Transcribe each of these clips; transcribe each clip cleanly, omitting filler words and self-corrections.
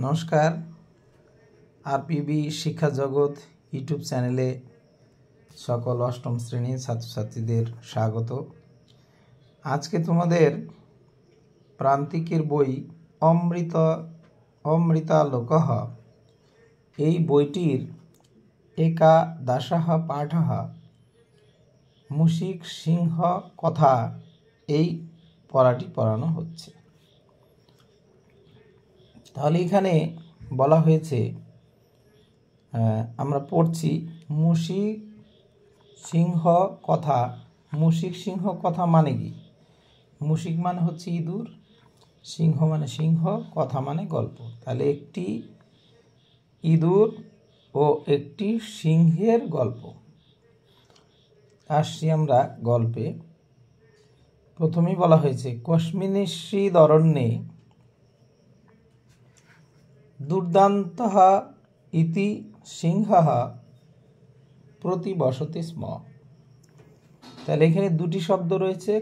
নমস্কার। আরপিবি শিক্ষা জগৎ ইউটিউব চ্যানেলে সকল অষ্টম শ্রেণীর ছাত্রছাত্রীদের স্বাগত। আজকে তোমাদের প্রান্তিকের বই অমৃতালোকঃ এই বইটির একাদশः পাঠः মুশিক সিংহ কথা এই পড়াটি পড়ানো হচ্ছে। তাহলে এখানে বলা হয়েছে, আমরা পড়ছি মুশিক সিংহ কথা। মুশিক সিংহ কথা মানে কি? মুশিক মানে হচ্ছে ইঁদুর, সিংহ মানে সিংহ, কথা মানে গল্প। তাহলে একটি ইঁদুর ও একটি সিংহের গল্প। আসছি আমরা গল্পে। প্রথমেই বলা হয়েছে কস্মিন্নিশ্চিদ অরণ্যে দুর্দান্তः ইতি সিংহः প্রতিবসতি স্ম। তাহলে এখানে দুটি শব্দ রয়েছে,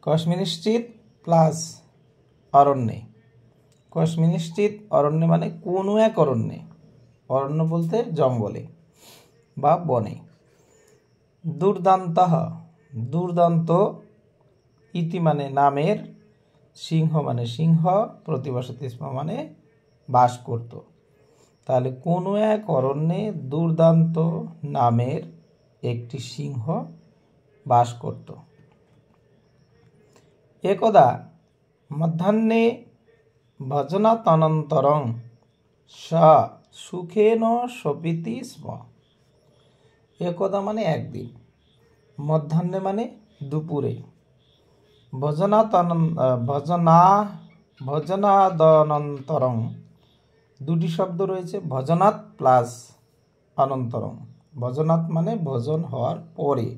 কস্মিন্নিশ্চিদ প্লাস অরণ্যে। কস্মিন্নিশ্চিদ অরণ্যে মানে কোনো এক অরণ্যে, অরণ্য বলতে জঙ্গলে বা বনে। দুর্দান্তः দুর্দান্ত, ইতি মানে নামের, সিংহ মানে সিংহ, প্রতিবসতি স্ম মানে বাস করত। তাহলে কোনো এক অরণ্যে দুর্দান্ত নামের একটি সিংহ বাস করত। একদা মধ্যাহ্নে ভোজনাতনন্তরং স সুখেন শোপিতি স্ম। একদা মানে একদিন, মধ্যাহ্নে মানে দুপুরে, ভোজনাদনন্তরং দুটি শব্দ রয়েছে, ভোজনাৎ প্লাস অনন্তরং। ভোজনাৎ মানে ভোজন হওয়ার পরে,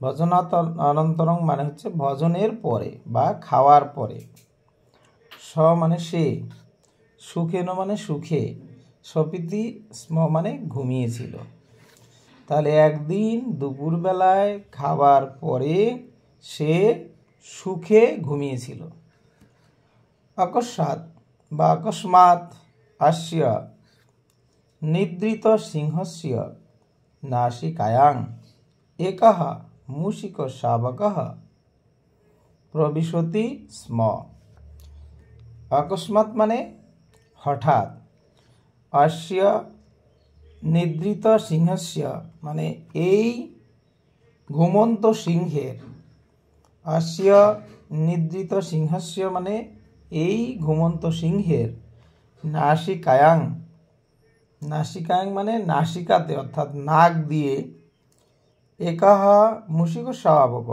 ভোজনাৎ অনন্তরং মানে হচ্ছে ভোজনের পরে বা খাওয়ার পরে। স মানে সে, সুখেন মানে সুখে, শোপিতি স্ম মানে ঘুমিয়েছিল। তাহলে একদিন দুপুরবেলায় খাবার পরে সে সুখে ঘুমিয়েছিল। অকস্মাৎ বা অকস্মাৎ অস্য নিদ্রিত সিংহস্য নাসিকায়াং একः মূষিকশাবকः প্রবিশতি স্ম। অকস্মাৎ মানে হঠাৎ, অস্য নিদ্রিত সিংহস্য মানে এই ঘুমন্ত সিংহের, অস্য নিদ্রিত সিংহস্য মানে এই ঘুমন্ত সিংহের, নাসিকায়াং, নাসিকায়াং মানে নাসিকাতে অর্থাৎ নাক দিয়ে, একঃ মূষিকশাবক,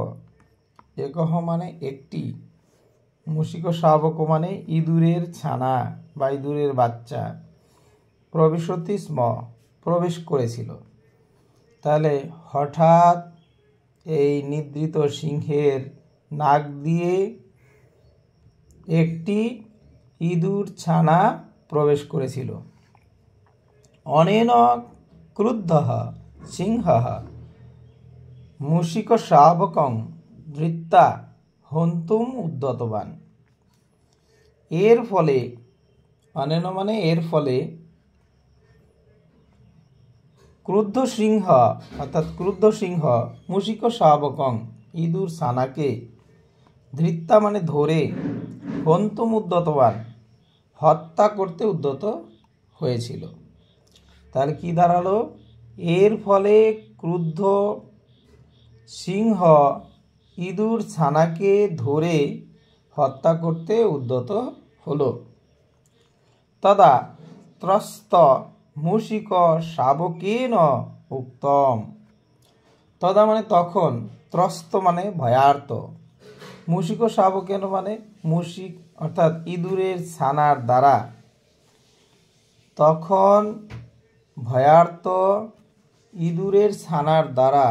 একঃ মানে একটি, মূষিকশাবক মানে ইঁদুরের ছানা বা ইঁদুরের বাচ্চা, প্রবিশতি স্ম প্রবেশ করেছিল। তাহলে হঠাৎ এই নিদ্রিত সিংহের নাক দিয়ে একটি ইঁদুর ছানা প্রবেশ করেছিল। অনেন ক্রুদ্ধঃ সিংহঃ মূষিকশাবকং ধৃত্বা হন্তুম উদ্যতবান। এর ফলে, অনেন মানে এর ফলে, ক্রুদ্ধ সিংহ অর্থাৎ ক্রুদ্ধ সিংহ মূষিকশাবকং ইঁদুর ছানাকে, ধৃত্বা মানে ধরে, হন্তুম উদ্যতবান হত্যা করতে উদ্যত হয়েছিল। তাহলে কি দাঁড়ালো? এর ফলে ক্রুদ্ধ সিংহ ইঁদুর ছানাকে ধরে হত্যা করতে উদ্যত হলো। তদা ত্রস্ত মূষিক শাবকেন উক্তম। তদা মানে তখন, ত্রস্ত মানে ভয়ার্ত, মূষিক শাবকেন মানে মূষিক অর্থাৎ ইঁদুরের ছানার দ্বারা, তখন ভয়ার্ত ইঁদুরের ছানার দ্বারা,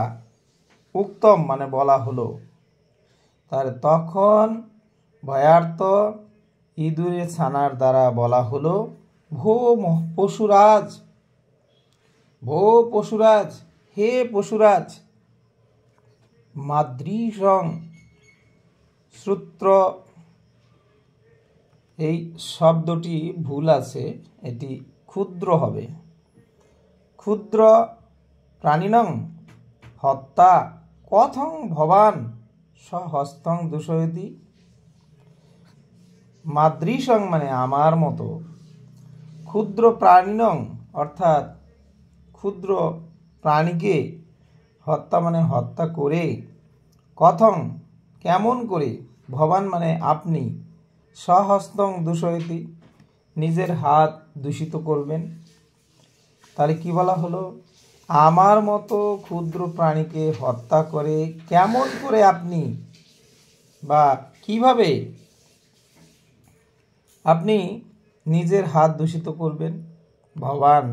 উক্তম মানে বলা হলো। তাহলে তখন ভয়ার্ত ইঁদুরের ছানার দ্বারা বলা হলো, ভো পশুরাজ, ভো পশুরাজ, হে পশুরাজ, মাদৃশং শ্রুত্র এই শব্দটি ভুল আছে, এটি ক্ষুদ্র হবে। ক্ষুদ্র প্রাণিনং হত্যা কথং ভবান স্বহস্তং দূষয়তি। মাদৃশং মানে আমার মতো, ক্ষুদ্র প্রাণিনং অর্থাৎ ক্ষুদ্র প্রাণীকে, হত্যা মানে হত্যা করে, কথং কেমন করে, ভবান মানে আপনি, স্বহস্তং দূষয়তি নিজের হাত দূষিত করবেন। তাহলে কি বলা হলো, আমার মতো ক্ষুদ্র প্রাণীকে হত্যা করে কেমন করে আপনি বা কিভাবে আপনি নিজের হাত দূষিত করবেন। ভবান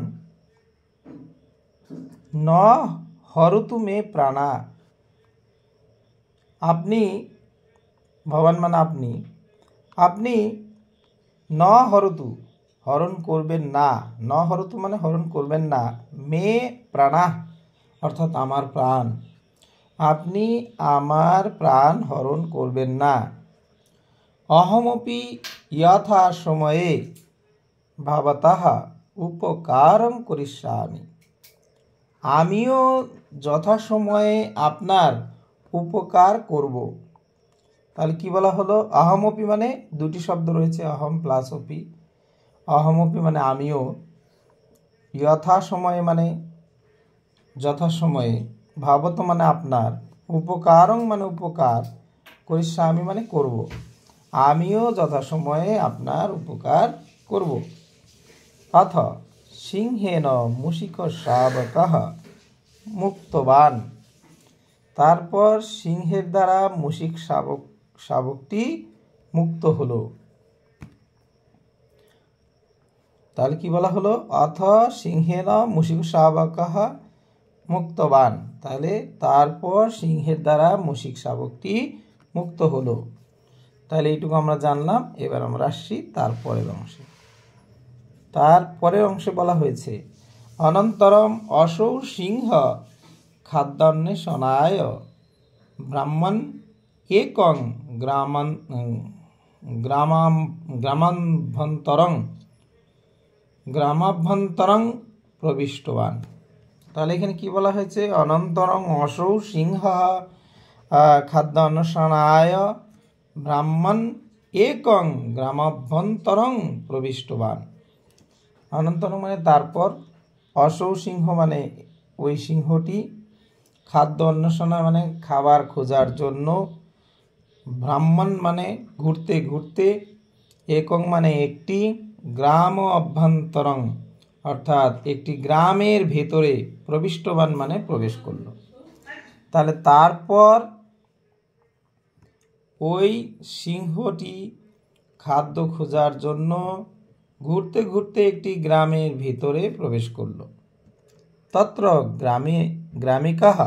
ন হরতু মে প্রাণা, আপনি, ভবান মানে আপনি, আপনি ন হরতু হরণ করবেন না, ন হরতু মানে হরণ করবেন না, মে প্রাণা অর্থাৎ আমার প্রাণ, আপনি আমার প্রাণ হরণ করবেন না। অহমপি যথা সময়ে ভবতঃ উপকারং করিষ্যামি, আমিও যথাসময়ে আপনার উপকার করব। তাহলে কি বলা হলো, অহমপি মানে দুটি শব্দ রয়েছে, অহম প্লাস অপি। অহমপি মানে আমিও, যথাসময়ে মানে যথাসময়ে, ভাবত মানে আপনার, উপকারং মানে উপকার, করিষ্যামি মানে করব, আমিও যথাসময়ে আপনার উপকার করব। অথ সিংহেন মূষিক শাবকঃ মুক্তবান, তারপর সিংহের দ্বারা মূষিক শাবকটি মুক্ত হলো। তাহলে কি বলা হলো, অথ সিংহেন মূষিক শাবকঃ মুক্তবান, তাহলে তারপর সিংহের দ্বারা মূষিক শাবকটি মুক্ত হলো। তাহলে এইটুকু আমরা জানলাম। এবার আমরা আসছি তারপরের অংশে। তারপরের অংশে বলা হয়েছে, অনন্তরম অসৌ সিংহ খাদ্যান্বেষণায় ব্রাহ্মণ একং গ্রামাভ্যন্তরং প্রবিষ্টবান। তাহলে এখানে কি বলা হয়েছে, অনন্তরং অসৌ সিংহ খাদ্যান্বেষণায় ব্রাহ্মণ একং গ্রামাভ্যন্তরং প্রবিষ্টবান। অনন্তরং মানে তারপর, অসৌ সিংহ মানে ওই সিংহটি, খাদ্য অন্বেষণা মানে খাবার খোঁজার জন্য, ব্রাহ্মণ মানে ঘুরতে ঘুরতে, একং মানে একটি, গ্রাম অভ্যন্তরং অর্থাৎ একটি গ্রামের ভেতরে, প্রবিষ্টবান মানে প্রবেশ করল। তাহলে তারপর ওই সিংহটি খাদ্য খোঁজার জন্য ঘুরতে ঘুরতে একটি গ্রামের ভিতরে প্রবেশ করল। তত্র গ্রামিকাঃ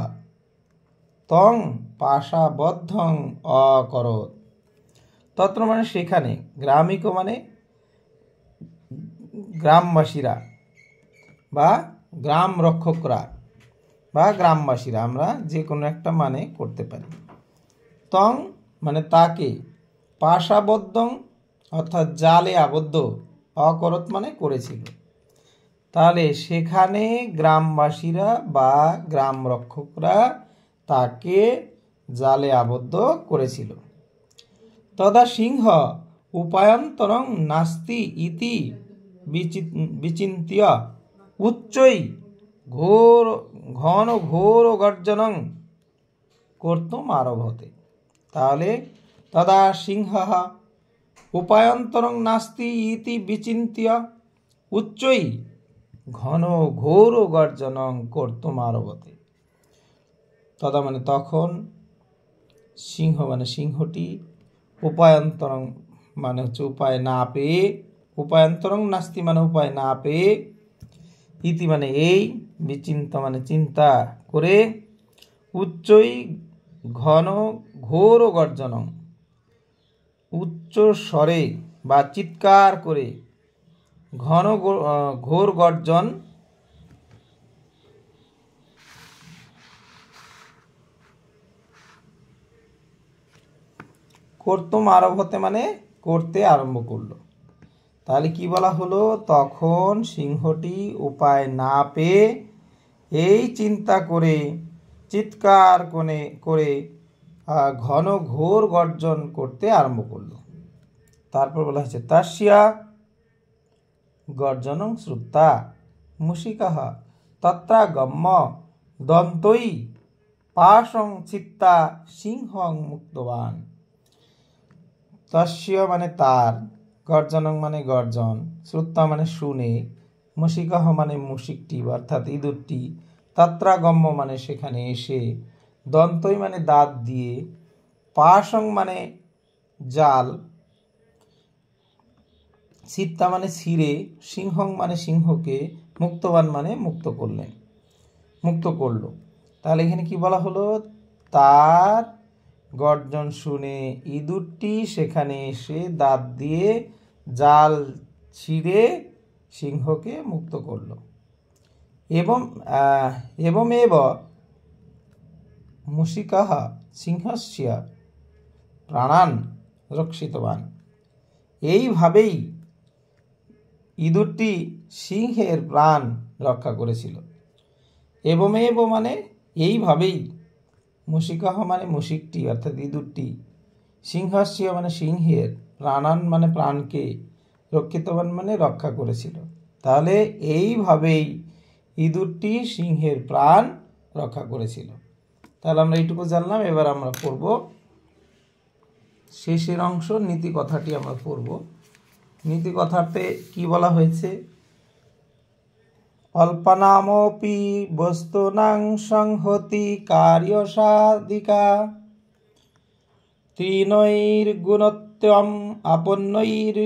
তং পাশাবদ্ধং অকরোৎ। তত্র মানে সেখানে, গ্রামিক মানে গ্রামবাসীরা বা গ্রাম রক্ষকরা বা গ্রামবাসীরা, আমরা যে কোনো একটা মানে করতে পারি। তং মানে তাকে, পাশাবদ্ধং অর্থাৎ জালে আবদ্ধ, অকরত মানে করেছিল। তাহলে সেখানে গ্রামবাসীরা বা গ্রাম রক্ষকরা তাকে জালে আবদ্ধ করেছিল। তদা সিংহ উপায়ন্তরং নাস্তি ইতি বিচিন্ত্য উচ্চৈ ঘন ঘোর গর্জনং কর্তুম আরভতে। তাহলে তদা সিংহ উপায়ন্তরং নাস্তি ইতি বিচিন্ত্য উচ্চৈ ঘন ঘোর গর্জনং কর্তুম আরভতে। তদা মানে তখন, সিংহ মানে সিংহটি, উপায়ন্তরং মানে হচ্ছে উপায় না পেয়ে, উপায়ন্তরং নাস্তি মানে উপায় না পেয়ে, ইতি মানে এই, বিচিন্ত মানে চিন্তা করে, উচ্চৈ ঘন ঘোর গর্জনং উচ্চ স্বরে বা চিৎকার করে, ঘন ঘোর গর্জন কর্তুম আরভতে মানে করতে আরম্ভ করলো। তাহলে কি বলা হলো, তখন সিংহটি উপায় না পেয়ে এই চিন্তা করে চিৎকার করে ঘন ঘোর গর্জন করতে আরম্ভ করলো। তারপর বলা হয়েছে তাস্যা গর্জনং শ্রুত্বা মুষিকাহ তত্রাগম্য দন্তৈ পাশং চিত্তা সিংহং মুক্তবান। তস্য মানে তার, গর্জনং মানে গর্জন, শ্রুত্বা মানে শুনে, মুষিকাহ মানে মুষিকটি অর্থাৎ ইঁদুরটি, তত্রাগম্য মানে সেখানে এসে, দন্তই মানে দাঁত দিয়ে, পাশং মানে জাল, চিত্তা মানে ছিঁড়ে, সিংহং মানে সিংহকে, মুক্তবান মানে মুক্ত করলো। তাহলে এখানে কি বলা হলো, তার গর্জন শুনে ইঁদুরটি সেখানে এসে দাঁত দিয়ে জাল ছিঁড়ে সিংহকে মুক্ত করলো। এবমেব মুষিকাহ সিংহস্য প্রাণান রক্ষিতবান। এইভাবেই ইঁদুরটি সিংহের প্রাণ রক্ষা করেছিল। এবমেব মানে এইভাবেই, মুষিকাহ মানে মুষিকটি অর্থাৎ ইঁদুরটি, সিংহস্য মানে সিংহের, প্রাণান মানে প্রাণকে, রক্ষিতবান মানে রক্ষা করেছিল। তাহলে এইভাবেই ইঁদুরটি সিংহের প্রাণ রক্ষা করেছিল। তাহলে আমরা এইটুকু জানলাম। এবার আমরা পড়ব শেষের অংশ, নীতি কথাটি আমরা পড়ব। নীতি কথাতে কি বলা হয়েছে, অল্পনামপি বস্তুনাং সংহতি কার্যসাধিকা ত্রিনৈর্গুণত্বম আপন্নৈর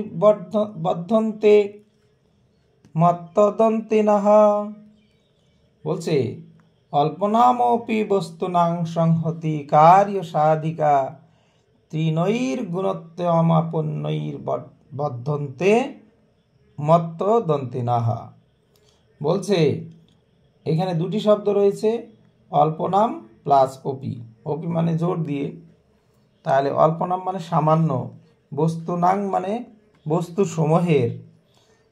বদ্ধন্তে মত্তদন্তিনঃ। বলছে অল্পনামপি বস্তুনাং সংহতি কার্যসাধিকা ত্রিনৈর্গুণত্বম আপন্নৈর বদ্ধন্তে মত্তদন্তিনঃ। বলছে এখানে দুটি শব্দ রয়েছে, অল্পনাম প্লাস অপি। অপি মানে জোর দিয়ে, তাহলে অল্পনাম মানে সামান্য, বস্তুনাং মানে বস্তু সমূহের,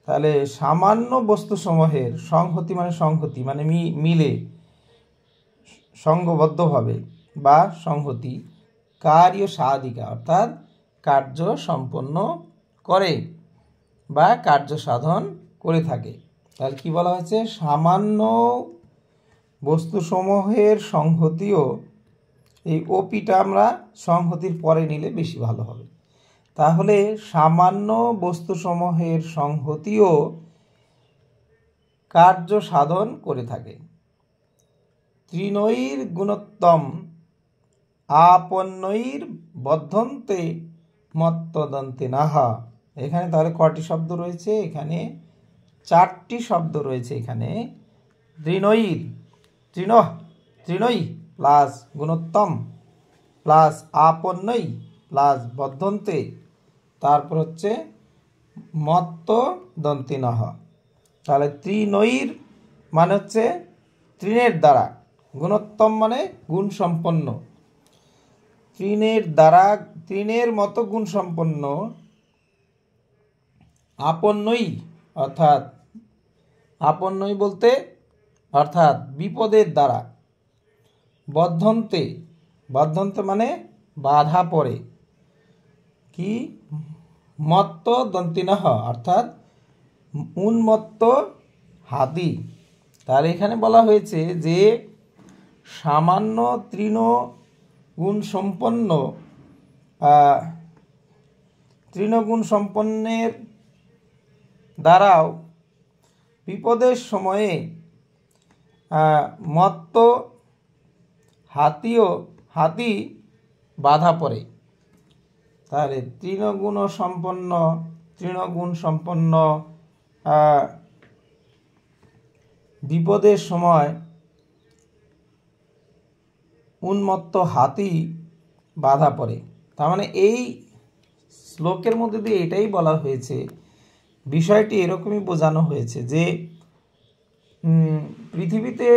তাহলে সামান্য বস্তু সমূহের, সংহতি মানে সংহতি মানে মিলে সঙ্গবদ্ধভাবে বা সংহতি, কার্য সাধিকা অর্থাৎ কার্য সম্পন্ন করে বা কার্য সাধন করে থাকে। তাহলে কি বলা হয়েছে, সামান্য বস্তুসমূহের সংহতিও, এই ওপিটা আমরা সংহতির পরে নিলে বেশি ভালো হবে। তাহলে সামান্য বস্তুসমূহের সংহতিও কার্য সাধন করে থাকে। ত্রিনৈর গুণোত্তম আপন্নৈর বদ্ধন্তে মত্তদন্তিনঃ। এখানে তাহলে কয়টি শব্দ রয়েছে, এখানে 4টি শব্দ রয়েছে। এখানে ত্রিনৈ প্লাস গুণোত্তম প্লাস আপন্নৈ প্লাস বদ্ধন্তে, তারপর হচ্ছে মত্তদন্তিনঃ। তাহলে ত্রিনৈর মানে হচ্ছে তৃণের দ্বারা, গুণোত্তম মানে গুণ সম্পন্ন, তৃণের মতো গুণ সম্পন্ন, আপন্নৈ অর্থাৎ আপন্নৈ বলতে অর্থাৎ বিপদের দ্বারা, বদ্ধন্তে মানে বাধা পড়ে, কি মত্তদন্তিনঃ অর্থাৎ উন্মত্ত হাতি। তার এখানে বলা হয়েছে যে সামান্য তৃণগুণ সম্পন্নের দ্বারাও বিপদের সময়ে মত্ত হাতি বাধা পড়ে। তাহলে তৃণগুণ সম্পন্ন বিপদের সময় উন্মত্ত হাতি বাধা পড়ে। তার মানে এই শ্লোকের মধ্যে দিয়ে এটাই বলা হয়েছে, বিষয়টি এরকমই বোঝানো হয়েছে যে পৃথিবীতে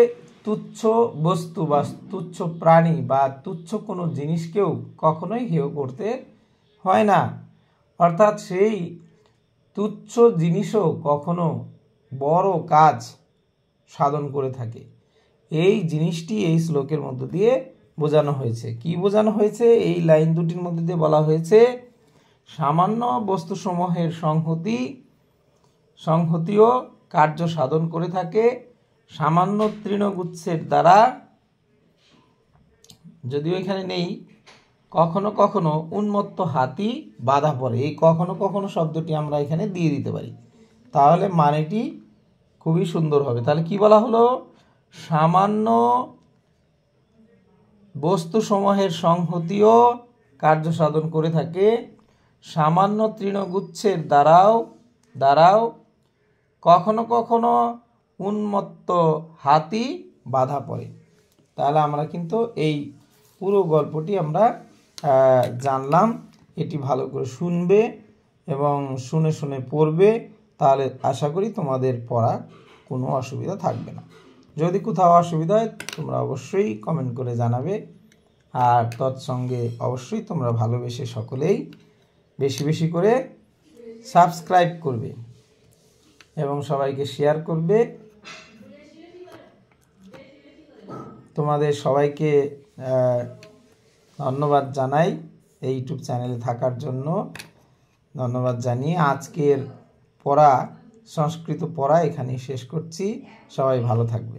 তুচ্ছ বস্তু বা তুচ্ছ প্রাণী বা তুচ্ছ কোনো জিনিসকেও কখনোই হেয় করতে হয় না। অর্থাৎ সেই তুচ্ছ জিনিসও কখনো বড় কাজ সাধন করে থাকে। এই জিনিসটি এই শ্লোকের মধ্য দিয়ে বোঝানো হয়েছে। কি বোঝানো হয়েছে? এই লাইন দুটির মধ্যে দিয়ে বলা হয়েছে সামান্য বস্তুসমূহের সংহতিও কার্য সাধন করে থাকে। সামান্য তৃণগুচ্ছের দ্বারা, যদিও এখানে নেই, কখনো কখনো উন্মত্ত হাতি বাধা পড়ে। এই কখনো কখনো শব্দটি আমরা এখানে দিয়ে দিতে পারি, তাহলে মানেটি খুবই সুন্দর হবে। তাহলে কি বলা হলো? সামান্য বস্তুসমূহের সংহতিও কার্য সাধন করে থাকে। সামান্য তৃণগুচ্ছের দ্বারাও কখনো কখনো উন্মত্ত হাতি বাধা পড়ে। তাহলে আমরা কিন্তু এই পুরো গল্পটি আমরা জানলাম। এটি ভালো করে শুনবে এবং শুনে শুনে পড়বে, তাহলে আশা করি তোমাদের পড়া কোনো অসুবিধা থাকবে না। যদি কোথাও অসুবিধা হয় তোমরা অবশ্যই কমেন্ট করে জানাবে। আর তৎসঙ্গে অবশ্যই তোমরা ভালোবেসে সকলেই বেশি বেশি করে সাবস্ক্রাইব করবে এবং সবাইকে শেয়ার করবে। তোমাদের সবাইকে ধন্যবাদ জানাই এই ইউটিউব চ্যানেলে থাকার জন্য। ধন্যবাদ জানিয়ে আজকের সংস্কৃত পড়া এখানেই শেষ করছি। সবাই ভালো থাকবে।